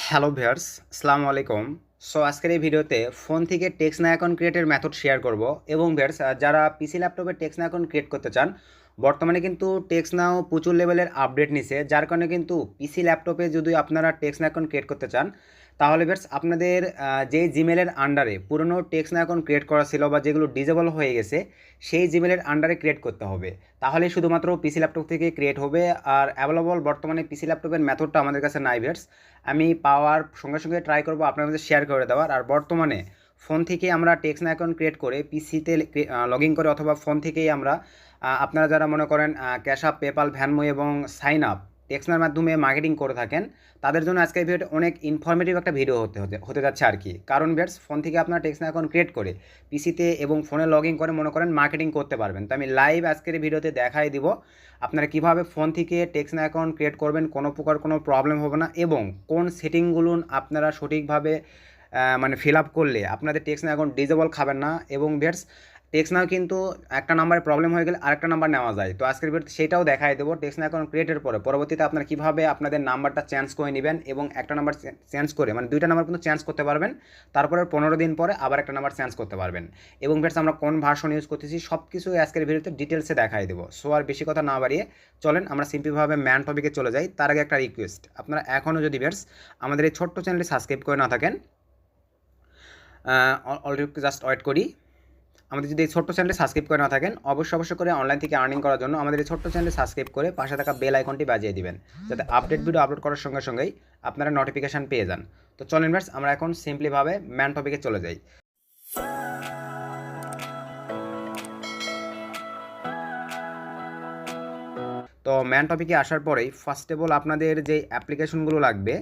Hello viewers, আসসালামু আলাইকুম। So আজকের এই ভিডিওতে ফোন থেকে টেক্সটনাউ অ্যাকাউন্ট ক্রিয়েটের মেথড শেয়ার করব এবং ভিউয়ার্স যারা পিসি ল্যাপটপে টেক্সটনাউ অ্যাকাউন্ট ক্রিয়েট করতে চান, বর্তমানে কিন্তু টেক্সটনাউ প্রচুর লেভেলের আপডেট নিছে, যার কারণে কিন্তু পিসি ল্যাপটপে যদি আপনারা টেক্সটনাউ অ্যাকাউন্ট ক্রিয়েট করতে চান, তাহলে ভিউয়ার্স আপনাদের যে জিমেলের আন্ডারে পুরনো টেক্সটনাউ অ্যাকাউন্ট ক্রিয়েট করা ছিল বা যেগুলো ডিজেবল হয়ে গেছে, সেই জিমেলের আন্ডারে ক্রিয়েট করতে হবে। তাহলে শুধুমাত্র পিসি ল্যাপটপ থেকে ক্রিয়েট হবে। আর অ্যাভেলেবল বর্তমানে পিসি ল্যাপটপের মেথডটা আমাদের কাছে নাই ভিউয়ার্স। আমি পাওয়ার সঙ্গে সঙ্গে ট্রাই করবো আপনার কাছে শেয়ার করে দেওয়ার। আর বর্তমানে ফোন থেকে আমরা টেক্সটনাউ অ্যাকাউন্ট ক্রিয়েট করে পিসিতে লগ ইন করে, অথবা ফোন থেকেই আমরা আপনারা যারা মনে করেন ক্যাশ আপ, পেপাল, ভ্যানমো এবং সাইন আপ টেক্সটনাউর মাধ্যমে মার্কেটিং করে থাকেন, তাদের জন্য আজকের ভিডিওটা অনেক ইনফরমেটিভ একটা ভিডিও হতে যাচ্ছে আর কি। কারণ ভিউয়ার্স, ফোন থেকে আপনারা টেক্সটনাউ অ্যাকাউন্ট ক্রিয়েট করে পিসিতে এবং ফোনে লগ ইন করে মনে করেন মার্কেটিং করতে পারবেন। তো আমি লাইভ আজকের ভিডিওতে দেখাই দিব আপনারা কীভাবে ফোন থেকে টেক্সটনাউ অ্যাকাউন্ট ক্রিয়েট করবেন, কোনো প্রকার কোনো প্রবলেম হবে না, এবং কোন সেটিংগুলো আপনারা সঠিকভাবে মানে ফিল আপ করলে আপনাদের টেক্সটনাউ অ্যাকাউন্ট ডিজেবল খাবেন না। এবং ভিউয়ার্স, টেক্সটনাউ কিন্তু একটা নাম্বারে প্রবলেম হয়ে গেলে আরেকটা নাম্বার নেওয়া যায়। তো আজকের ভিডিওতে সেটাও দেখাই দেবো। টেক্সটনাউ অ্যাকাউন্ট ক্রিয়েটের পরে পরবর্তীতে আপনারা কীভাবে আপনাদের নাম্বারটা চেঞ্জ করে নেবেন এবং একটা নাম্বার চেঞ্জ করে মানে দুইটা নাম্বার কিন্তু চেঞ্জ করতে পারবেন, তারপরে 15 দিন পরে আবার একটা নাম্বার চেঞ্জ করতে পারবেন। এবং ভিউয়ার্স, আমরা কোন ভার্সন ইউজ করতেছি সব কিছু আজকের ভিডিওতে ডিটেলসে দেখাই দেবো। সো আর বেশি কথা না বাড়িয়ে চলেন আমরা সিম্পলভাবে ম্যান টপিকে চলে যাই। তার আগে একটা রিকোয়েস্ট, আপনারা এখনও যদি ভিউয়ার্স আমাদের এই ছোট্ট চ্যানেলটি সাবস্ক্রাইব করে না থাকেন, অলরেডি জাস্ট ওয়েট করি। আমাদের যদি এই ছোট্ট চ্যানেলে সাবস্ক্রাইব করে না থাকেন, অবশ্যই করে অনলাইন থেকে আর্নিং করার জন্য আমাদের এই ছোট্ট চ্যানেলে সাবস্ক্রাইব করে পাশে থাকা বেল আইকনটি বাজিয়ে দিবেন, যাতে আপডেট ভিডিও আপলোড করার সঙ্গে সঙ্গেই আপনারা নোটিফিকেশান পেয়ে যান। তো চলেন ভিউয়ার্স, আমরা এখন সিম্পলিভাবে ম্যান টপিকে চলে যাই। তো ম্যান টপিকে আসার পরেই ফার্স্ট অফ অল আপনাদের যে অ্যাপ্লিকেশনগুলো লাগবে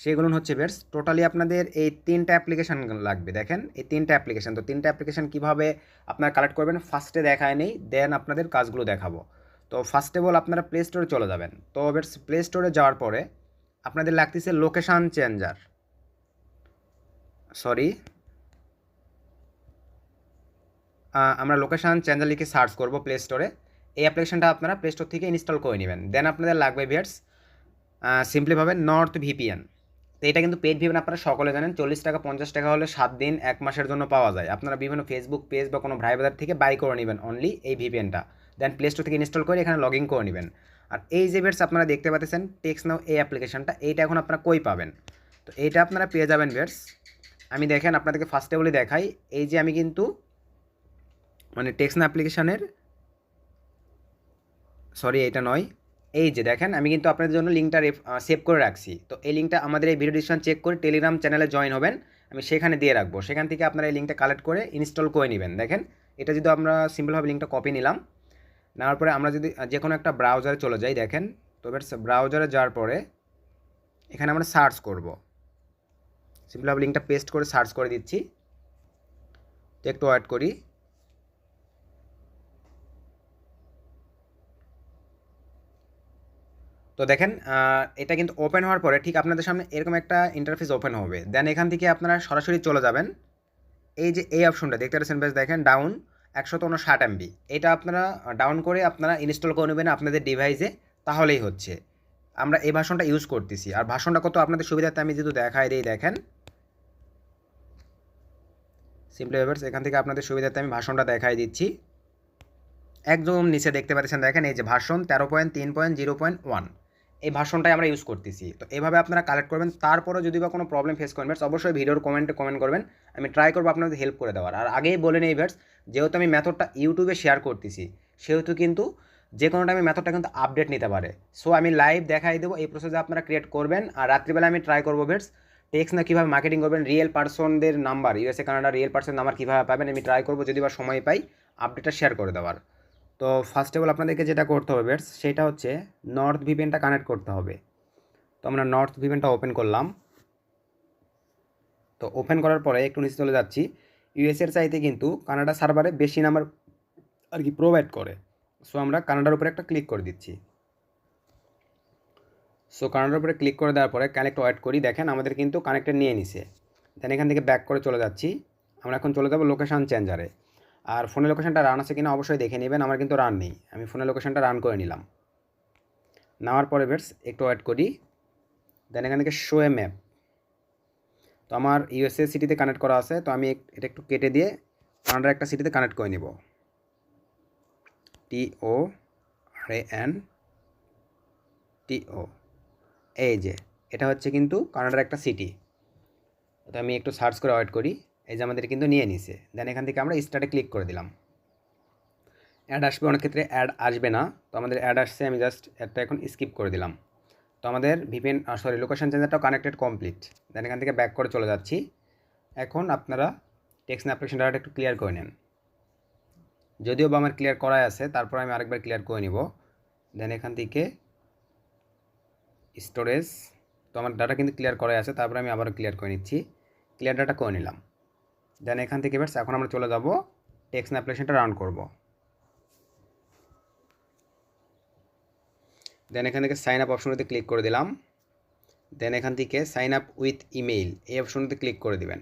সেগুলো হচ্ছে ভিউয়ার্স, টোটালি আপনাদের এই 3টা অ্যাপ্লিকেশান লাগবে। দেখেন এই 3টা অ্যাপ্লিকেশান, তো 3টা অ্যাপ্লিকেশান কীভাবে আপনারা কালেক্ট করবেন ফার্স্টে দেখায় নেই, দেন আপনাদের কাজগুলো দেখাবো। তো ফার্স্ট অফ অল আপনারা প্লে স্টোরে চলে যাবেন। তো ভিউয়ার্স, প্লে স্টোরে যাওয়ার পরে আপনাদের লাগতেছে লোকেশান চেঞ্জার, সরি আমরা লোকেশান চেঞ্জার লিখে সার্চ করব প্লে স্টোরে। এই অ্যাপ্লিকেশানটা আপনারা প্লে স্টোর থেকে ইনস্টল করে নেবেন। দেন আপনাদের লাগবে ভিউয়ার্স সিম্পলিভাবে নর্থ ভিপিএন। তো এটা কিন্তু পেড ভিপিএন, আপনারা সকলে জানেন 40 টাকা 50 টাকা হলে 7 দিন 1 মাসের জন্য পাওয়া যায়। আপনারা বিভিন্ন ফেসবুক পেজ বা কোনো ভাইবাজার থেকে বাই করে নেবেন অনলি এই ভিপিএনটা, দেন প্লে স্টোর থেকে ইনস্টল করে এখানে লগ ইন করে নেবেন। আর এই যে ভিউয়ার্স আপনারা দেখতে পাচ্ছেন টেক্সটনাউ এই অ্যাপ্লিকেশানটা, এইটা এখন আপনারা কই পাবেন? তো এইটা আপনারা পেয়ে যাবেন ভিউয়ার্স, আমি দেখেন আপনাদেরকে ফার্স্টে বলে দেখাই। এই যে আমি কিন্তু মানে টেক্সটনাউ অ্যাপ্লিকেশানের, সরি এটা নয়, এই যে দেখেন আমি কিন্তু আপনাদের জন্য লিঙ্কটা সেভ করে রাখছি। তো এই লিঙ্কটা আমাদের এই ভিডিও ডিসক্রিপশন চেক করে টেলিগ্রাম চ্যানেলে জয়েন হবেন, আমি সেখানে দিয়ে রাখবো। সেখান থেকে আপনারা এই লিঙ্কটা কালেক্ট করে ইনস্টল করে নেবেন। দেখেন এটা যদি আমরা সিম্পলভাবে লিঙ্কটা কপি নিলাম, নেওয়ার পরে আমরা যদি যে কোনো একটা ব্রাউজারে চলে যাই, দেখেন তো ব্রাউজারে যাওয়ার পরে এখানে আমরা সার্চ করব, সিম্পলভাবে লিঙ্কটা পেস্ট করে সার্চ করে দিচ্ছি। তো একটু ওয়েট করি। তো দেখেন এটা কিন্তু ওপেন হওয়ার পরে ঠিক আপনাদের সামনে এরকম একটা ইন্টারফেস ওপেন হবে। দেন এখান থেকে আপনারা সরাসরি চলে যাবেন, এই যে এই অপশনটা দেখতে পাচ্ছেন বেশ, দেখেন ডাউন 159 MB, এটা আপনারা ডাউন করে আপনারা ইনস্টল করে নেবেন আপনাদের ডিভাইসে, তাহলেই হচ্ছে। আমরা এই ভার্সনটা ইউজ করতেছি। আর ভার্সনটা কত আপনাদের সুবিধাতে আমি যেহেতু দেখাই দিই, দেখেন সিম্পলি ভিউয়ার্স এখান থেকে আপনাদের সুবিধাতে আমি ভার্সনটা দেখাই দিচ্ছি। একদম নিচে দেখতে পাচ্ছেন দেখেন এই যে ভার্সন 13.3.0.1, এই ভার্সনটাই আমরা ইউজ করতেছি। তো এইভাবে আপনারা কালেক্ট করবেন। তারপরে যদি বা কোনো প্রবলেম ফেস করবেন অবশ্যই ভিডিওর কমেন্টে কমেন্ট করবেন, আমি ট্রাই করবো আপনাদের হেল্প করে দেওয়ার। আর আগেই বলে নেই ভিউয়ার্স, যেহেতু আমি মেথডটা ইউটিউবে শেয়ার করতেছি, সেহেতু কিন্তু যে কোনো টাইমে মেথডটা কিন্তু আপডেট নিতে পারে। সো আমি লাইভ দেখাই দেবো এই প্রসেসে আপনারা ক্রিয়েট করবেন। আর রাত্রিবেলা আমি ট্রাই করবো ভিউয়ার্স টেক্সটনাউ কীভাবে মার্কেটিং করবেন, রিয়েল পার্সনদের number, USA Canada real person number কীভাবে পাবেন, আমি ট্রাই করবো যদি বা সময় পাই আপডেটটা শেয়ার করে দেওয়ার। তো ফার্স্ট অফ অল আপনাদেরকে যেটা করতে হবে ভিউয়ার্স, সেটা হচ্ছে নর্থ ভিপিএনটা কানেক্ট করতে হবে। তো আমরা নর্থ ভিপিএনটা ওপেন করলাম। তো ওপেন করার পরে একটু নিচে চলে যাচ্ছি। ইউএসএর চাইতে কিন্তু কানাডা সার্ভারে বেশি নাম্বার আর কি প্রোভাইড করে। সো আমরা কানাডার উপরে একটা ক্লিক করে দিচ্ছি। সো কানাডার উপরে ক্লিক করে দেওয়ার পরে কানেক্ট ওয়েট করি, দেখেন আমাদের কিন্তু কানেক্টেড নিয়ে নিছে। দেন এখান থেকে ব্যাক করে চলে যাচ্ছি। আমরা এখন চলে যাব লোকেশান চেঞ্জারে। আর ফোনের লোকেশানটা রান আছে কিনা অবশ্যই দেখে নেবেন, আমার কিন্তু রান নেই, আমি ফোনের লোকেশানটা রান করে নিলাম। নেওয়ার পরে ভিউয়ার্স একটু ওয়েট করি। দেন এখান থেকে শো এ ম্যাপ, তো আমার ইউএসএ সিটিতে কানেক্ট করা আছে, তো আমি এটা একটু কেটে দিয়ে কানাডার একটা সিটিতে কানেক্ট করে নিব। TORANTO, এই যে এটা হচ্ছে কিন্তু কানাডার একটা সিটি। তো আমি একটু সার্চ করে ওয়েট করি, এই যে আমাদের কিন্তু নিয়ে নিছে। দেন এখান থেকে আমরা স্টার্টে ক্লিক করে দিলাম। অ্যাড আসবে, অনেক ক্ষেত্রে অ্যাড আসবে না, তো আমাদের অ্যাড আসছে, আমি জাস্ট অ্যাডটা এখন স্কিপ করে দিলাম। তো আমাদের ভিপিএন লোকেশন চেঞ্জারটাও কানেক্টেড কমপ্লিট। দেন এখান থেকে ব্যাক করে চলে যাচ্ছি। এখন আপনারা টেক্সট অ্যাপ্লিকেশন ডাটাটা একটু ক্লিয়ার করে নেন। যদিও বা আমার ক্লিয়ার করাই আছে, তারপর আমি আরেকবার ক্লিয়ার করে নিব। দেন এখান থেকে স্টোরেজ, তো আমার ডাটা কিন্তু ক্লিয়ার করাই আছে, তারপরে আমি আবারও ক্লিয়ার করে নিচ্ছি। ক্লিয়ার ডাটা করে নিলাম। দেন এখান থেকে এবার এখন আমরা চলে যাব টেক্সট অ্যাপ্লিকেশনটা রান করব। দেন এখান থেকে সাইন আপ অপশনটিতে ক্লিক করে দিলাম। দেন এখান থেকে সাইন আপ উইথ ইমেইল এই অপশনটিতে ক্লিক করে দিবেন।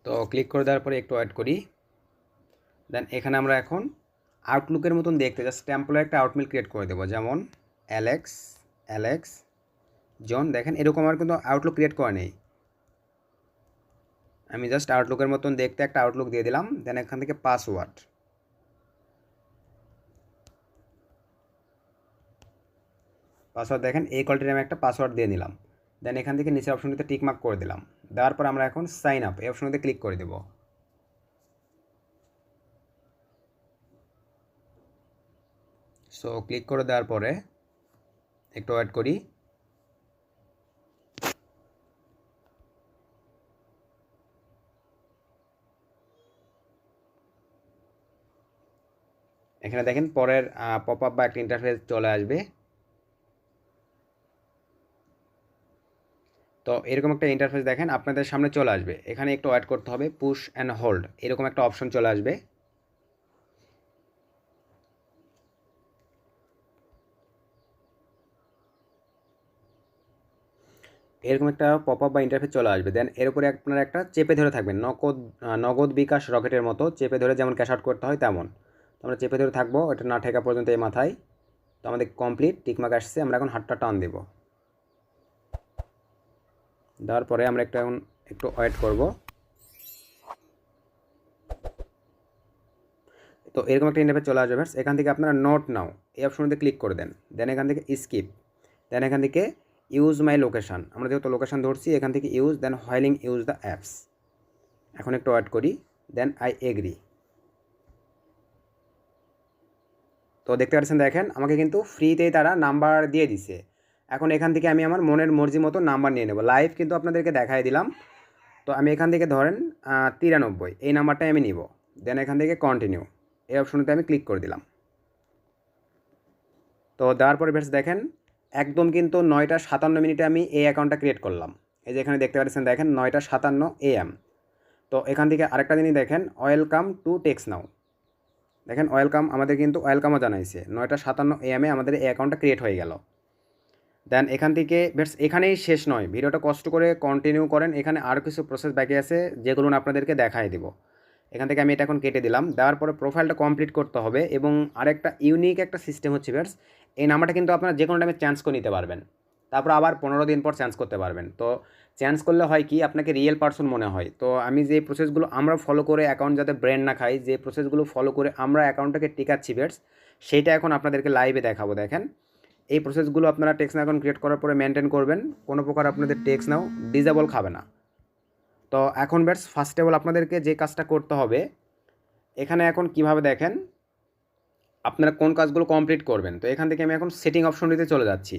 তো ক্লিক করে দেওয়ার পরে একটু ওয়েট করি। দেন এখানে আমরা এখন আউটলুকের মতন দেখতে জাস্ট টেম্পলের একটা আউটমেল ক্রিয়েট করে দেবো, যেমন অ্যালেক্স জন। দেখেন এরকম আমার কিন্তু আউটলুক ক্রিয়েট করা নেই, আমি জাস্ট আউটলুকের মতন দেখতে একটা আউটলুক দিয়ে দিলাম। দেন এখান থেকে পাসওয়ার্ড দেখেন এই কোয়ালিটির আমি একটা পাসওয়ার্ড দিয়ে নিলাম। দেন এখান থেকে নিচের অপশনটিতে টিকমার্ক করে দিলাম। দেওয়ার পর আমরা এখন সাইন আপ এই অপশনটিতে ক্লিক করে দেব। সো ক্লিক করে দেওয়ার পরে একটু ওয়েট করি। এখানে দেখেন পরের পপ আপ বা একটা ইন্টারফেস চলে আসবে। তো এরকম একটা ইন্টারফেস দেখেন আপনাদের সামনে চলে আসবে। এখানে একটু ওয়েট করতে হবে, পুশ অ্যান্ড হোল্ড এরকম একটা অপশন চলে আসবে। এরকম একটা পপ আপ বা ইন্টারফেস চলে আসবে। দেন এর উপরে আপনারা একটা চেপে ধরে থাকবেন, নগদ বিকাশ রকেটের মতো চেপে ধরে যেমন ক্যাশ আউট করতে হয় তেমন। তো আমরা চেপে ধরে থাকবো, এটা না ঠেকা পর্যন্ত এই মাথায়। তো আমাদের কমপ্লিট টিকমার্ক আসছে, আমরা এখন হাতটা টান দেব। দেওয়ার পরে আমরা একটু ওয়েট করব। তো এরকম একটা ইন্টারফেস চলে আসবে। এখান থেকে আপনারা নোট নাও এই অপশনটিতে ক্লিক করে দেন। দেন এখান থেকে স্কিপ। দেন এখান থেকে ইউজ মাই লোকেশান, আমরা যেহেতু লোকেশান ধরছি এখান থেকে use, then whiling use the apps. এখন একটু ওয়েট করি। Then I agree. তো দেখতে পাচ্ছেন, দেখেন আমাকে কিন্তু ফ্রিতেই তারা নাম্বার দিয়ে দিছে। এখন এখান থেকে আমি আমার মনের মর্জি মতো নাম্বার নিয়ে নেব। লাইভ কিন্তু আপনাদেরকে দেখাই দিলাম। তো আমি এখান থেকে ধরেন 93 এই নাম্বারটাই আমি নিব। দেন এখান থেকে কন্টিনিউ এই অপশনতে আমি ক্লিক করে দিলাম। তো দেওয়ার পরে বেশ দেখেন একদম কিন্তু 9:57 আমি এই অ্যাকাউন্টটা ক্রিয়েট করলাম। এই যে এখানে দেখতে পাচ্ছেন, দেখেন 9:57 AM। তো এখান থেকে আরেকটা জিনিস দেখেন, ওয়েলকাম টু টেক্সনাউ। দেখেন ওয়েলকাম, আমাদের কিন্তু ওয়েলকামও জানাইছে। 9:57 AM আমাদের এই অ্যাকাউন্টটা ক্রিয়েট হয়ে গেল। দেন এখান থেকে বেশ এখানেই শেষ নয়, ভিডিওটা কষ্ট করে কন্টিনিউ করেন, এখানে আরও কিছু প্রসেস বাকি আছে যেগুলো আপনাদেরকে দেখাই দেবো। এখান থেকে আমি এটা এখন কেটে দিলাম। দেওয়ার পরে প্রোফাইলটা কমপ্লিট করতে হবে, এবং আরেকটা ইউনিক একটা সিস্টেম হচ্ছে বেশ, এই নাম্বারটা কিন্তু আপনারা যে কোনো টাইমে চেঞ্জ করে নিতে পারবেন। তারপর আবার 15 দিন পর চেঞ্জ করতে পারবেন। তো চেঞ্জ করলে হয় কি, আপনাকে রিয়েল পার্সন মনে হয়। তো আমি যে প্রসেসগুলো আমরা ফলো করে অ্যাকাউন্ট যাতে ব্র্যান্ড না খাই, যে প্রসেসগুলো ফলো করে আমরা অ্যাকাউন্টটাকে টিকাচ্ছি বেশ, সেইটা এখন আপনাদেরকে লাইভে দেখাবো। দেখেন এই প্রসেসগুলো আপনারা টেক্সনাউ অ্যাকাউন্ট ক্রিয়েট করার পরে মেনটেন করবেন, কোনো প্রকার আপনাদের টেক্সনাউ ডিজেবল খাবে না। তো এখন বেশ ফার্স্ট অফ অল আপনাদেরকে যে কাজটা করতে হবে, এখানে এখন কিভাবে দেখেন আপনারা কোন কাজগুলো কমপ্লিট করবেন। তো এখান থেকে আমি এখন সেটিং অপশনটিতে চলে যাচ্ছি।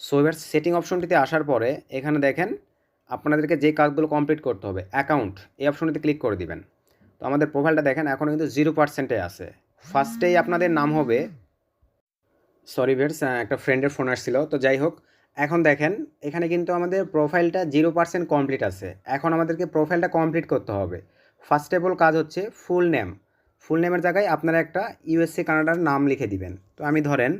সো এবার সেটিং অপশনটিতে আসার পরে এখানে দেখেন আপনাদেরকে যে কাজগুলো কমপ্লিট করতে হবে, অ্যাকাউন্ট এই অপশনটিতে ক্লিক করে দিবেন। তো আমাদের প্রোফাইলটা দেখেন এখন কিন্তু 0%-এ আছে। ফার্স্টেই আপনাদের নাম হবে, সরি ভিউয়ার্স একটা ফ্রেন্ডের ফোন আসছিল, তো যাই হোক। এখন দেখেন এখানে কিন্তু আমাদের প্রোফাইলটা 0% কমপ্লিট আছে। এখন আমাদেরকে প্রোফাইলটা কমপ্লিট করতে হবে। ফার্স্ট অফ অল কাজ হচ্ছে ফুল নেমের জায়গায় আপনারা একটা ইউএসএ কানাডার নাম লিখে দিবেন। তো আমি ধরেন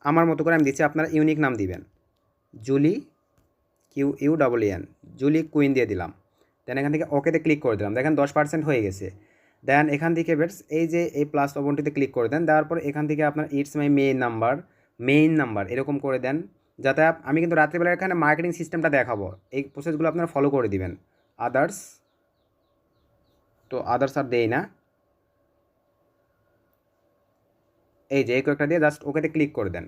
আমার মতো করে আমি দিচ্ছি, আপনারা ইউনিক নাম দিবেন, জুলি QUEEN, জুলি কুইন দিয়ে দিলাম। দেন এখান থেকে ওকেতে ক্লিক করে দিলাম। দেখেন 10% হয়ে গেছে। দেন এখান থেকে বেশ এই যে এই প্লাস অবনটিতে ক্লিক করে দেন। দেওয়ার পর এখান থেকে আপনার ইটস মাই মেইন নাম্বার এরকম করে দেন। যাতে আমি কিন্তু রাত্রিবেলা এখানে মার্কেটিং সিস্টেমটা দেখাবো, এই প্রসেসগুলো আপনারা ফলো করে দিবেন। আদার্স, তো আদার্স আর দেই না, এই যে এই কয়েকটা দিয়ে জাস্ট ওকেতে ক্লিক করে দেন।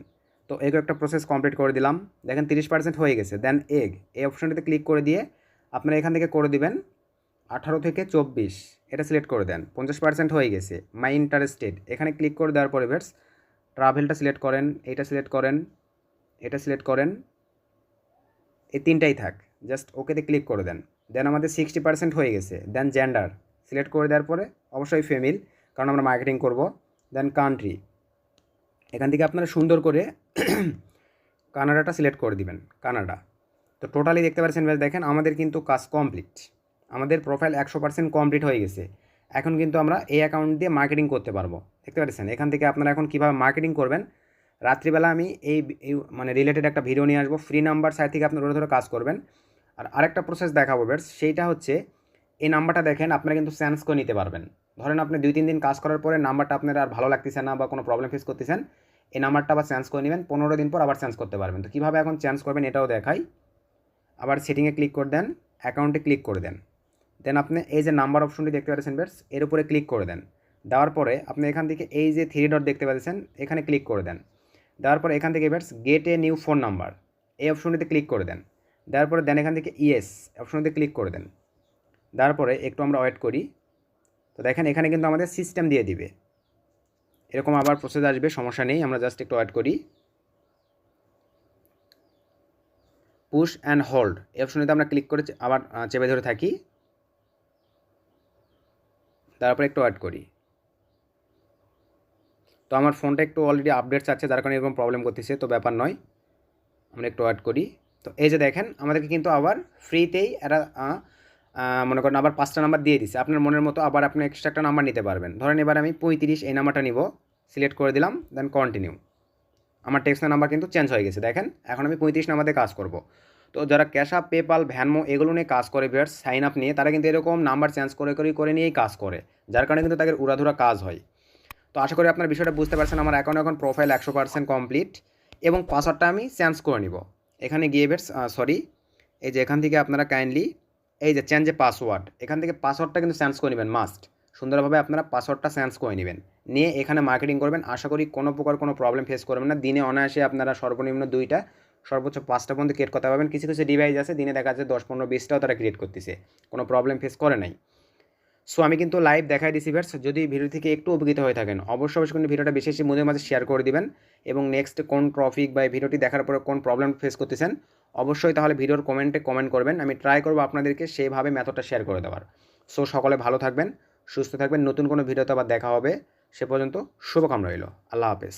তো এই কয়েকটা প্রসেস কমপ্লিট করে দিলাম, দেখেন 30% হয়ে গেছে। দেন এগ, এই অপশনটিতে ক্লিক করে দিয়ে আপনারা এখান থেকে করে দিবেন 18 থেকে 24, এটা সিলেক্ট করে দেন। 50% হয়ে গেছে। মাই ইন্টারেস্টেড, এখানে ক্লিক করে দেওয়ার পরে ভিউয়ার্স ট্রাভেলটা সিলেক্ট করেন, এইটা সিলেক্ট করেন, এটা সিলেক্ট করেন, এই তিনটাই থাক, জাস্ট ওকেতে ক্লিক করে দেন। দেন আমাদের 60% হয়ে গেছে। দেন জেন্ডার সিলেক্ট করে দেওয়ার পরে অবশ্যই ফিমেল, কারণ আমরা মার্কেটিং করব। দেন কান্ট্রি, এখান থেকে আপনারা সুন্দর করে কানাডাটা সিলেক্ট করে দিবেন, কানাডা। তো টোটালি দেখতে পাচ্ছেন দেখেন আমাদের কিন্তু কাজ কমপ্লিট, আমাদের প্রোফাইল 100% কমপ্লিট হয়ে গেছে। এখন কিন্তু আমরা এই অ্যাকাউন্ট দিয়ে মার্কেটিং করতে পারবো, দেখতে পাচ্ছেন। এখান থেকে আপনারা এখন কীভাবে মার্কেটিং করবেন, রাত্রিবেলা আমি এই মানে রিলেটেড একটা ভিডিও নিয়ে আসবো, ফ্রি নাম্বার সাইট থেকে আপনারা ধরে কাজ করবেন। আর আরেকটা প্রসেস দেখাবো বেশ, সেইটা হচ্ছে এই নাম্বারটা দেখেন আপনারা কিন্তু চেঞ্জ করে নিতে পারবেন। ধরেন আপনি 2-3 দিন কাজ করার পরে নাম্বারটা আপনার আর ভালো লাগতেছে না বা কোনো প্রবলেম ফেস করতেছেন, এই নাম্বারটা আবার চেঞ্জ করে নেবেন, 15 দিন পর আবার চেঞ্জ করতে পারবেন। তো কীভাবে এখন চেঞ্জ করবেন এটাও দেখাই। আবার সেটিংয়ে ক্লিক করে দেন, অ্যাকাউন্টে ক্লিক করে দেন। দেন আপনি এই যে নাম্বার অপশনটি দেখতে পাচ্ছেন বেশ, এর উপরে ক্লিক করে দেন। দেওয়ার পরে আপনি এখান থেকে এই যে 3 ডট দেখতে পাচ্ছেন, এখানে ক্লিক করে দেন। দেওয়ার পরে এখান থেকে বেশ gate a new phone number, এই অপশনটিতে ক্লিক করে দেন। দেওয়ার পরে দেন এখান থেকে ইয়েস অপশনটিতে ক্লিক করে দেন। দেওয়ার পরে একটু আমরা ওয়েট করি। তো দেখেন এখানে কিন্তু আমাদের সিস্টেম দিয়ে দিবে, এরকম আবার প্রসেস আসবে, সমস্যা নেই, আমরা জাস্ট একটু ওয়েট করি। পুশ অ্যান্ড হোল্ড, এই অপশনটিতে আমরা ক্লিক করে আবার চেপে ধরে থাকি, তারপরে একটু ওয়েট করি। তো আমার ফোনটা একটু অলরেডি আপডেট চাচ্ছে, যার কারণে এরকম প্রবলেম করতেছে, তো ব্যাপার নয়, আমরা একটু ওয়েট করি। তো এই যে দেখেন আমাদেরকে কিন্তু আবার ফ্রিতেই এরা মনে করেন আবার 5টা নাম্বার দিয়ে দিচ্ছে, আপনার মনের মতো আবার আপনি এক্সট্রা একটা নাম্বার নিতে পারবেন। ধরেন এবার আমি 35 এই নাম্বারটা নিব, সিলেক্ট করে দিলাম, দেন কন্টিনিউ। আমার টেক্সনাও নাম্বার কিন্তু চেঞ্জ হয়ে গেছে, দেখেন এখন আমি 35 নাম্বারে কাজ করব। তো যারা ক্যাশ আপ, পেপাল, ভ্যানমো এগুলো নিয়ে কাজ করে ভিউয়ার্স, সাইন আপ নিয়ে, তারা কিন্তু এরকম নাম্বার চেঞ্জ করে নিয়েই কাজ করে, যার কারণে কিন্তু তাদের উড়াধুরা কাজ হয়। তো আশা করি আপনার বিষয়টা বুঝতে পারছেন। আমার অ্যাকাউন্ট এখন প্রোফাইল 100% কমপ্লিট, এবং পাসওয়ার্ডটা আমি চেঞ্জ করে নিব। এখানে গিয়ে এই যে এখান থেকে আপনারা কাইন্ডলি এই যে চেঞ্জ এ পাসওয়ার্ড, এখান থেকে পাসওয়ার্ডটা কিন্তু চেঞ্জ করে নেবেন, মাস্ট সুন্দরভাবে আপনারা পাসওয়ার্ডটা চেঞ্জ করে নেবেন, নিয়ে এখানে মার্কেটিং করবেন। আশা করি কোনো প্রকার কোনো প্রবলেম ফেস করবেন না। দিনে অনায়াসে আপনারা সর্বনিম্ন 2টা সর্বোচ্চ 5টা পর্যন্ত ক্রিয়েট করতে পারবেন। কিছু কিছু ডিভাইস আছে দিনে দেখা যাচ্ছে 10, 15, 20টাও তারা ক্রিয়েট করতেছে, কোনো প্রবলেম ফেস করে নাই। সো আমি কিন্তু লাইভ দেখাই দিছি ভিউয়ার্স, যদি ভিডিও থেকে একটু উপকৃত হয়ে থাকেন অবশ্যই কিন্তু ভিডিওটা বেশি বেশি মধ্যে মাঝে শেয়ার করে দিবেন। এবং নেক্সট কোন টপিক বা ভিডিওটি দেখার পরে কোন প্রবলেম ফেস করতেছেন অবশ্যই তাহলে ভিডিওর কমেন্টে কমেন্ট করবেন, আমি ট্রাই করবো আপনাদেরকে সেইভাবে মেথডটা শেয়ার করে দেওয়ার। সো সকলে ভালো থাকবেন, সুস্থ থাকবেন, নতুন কোনো ভিডিওতে আবার দেখা হবে, সে পর্যন্ত শুভকামনা রইল। আল্লাহ হাফেজ।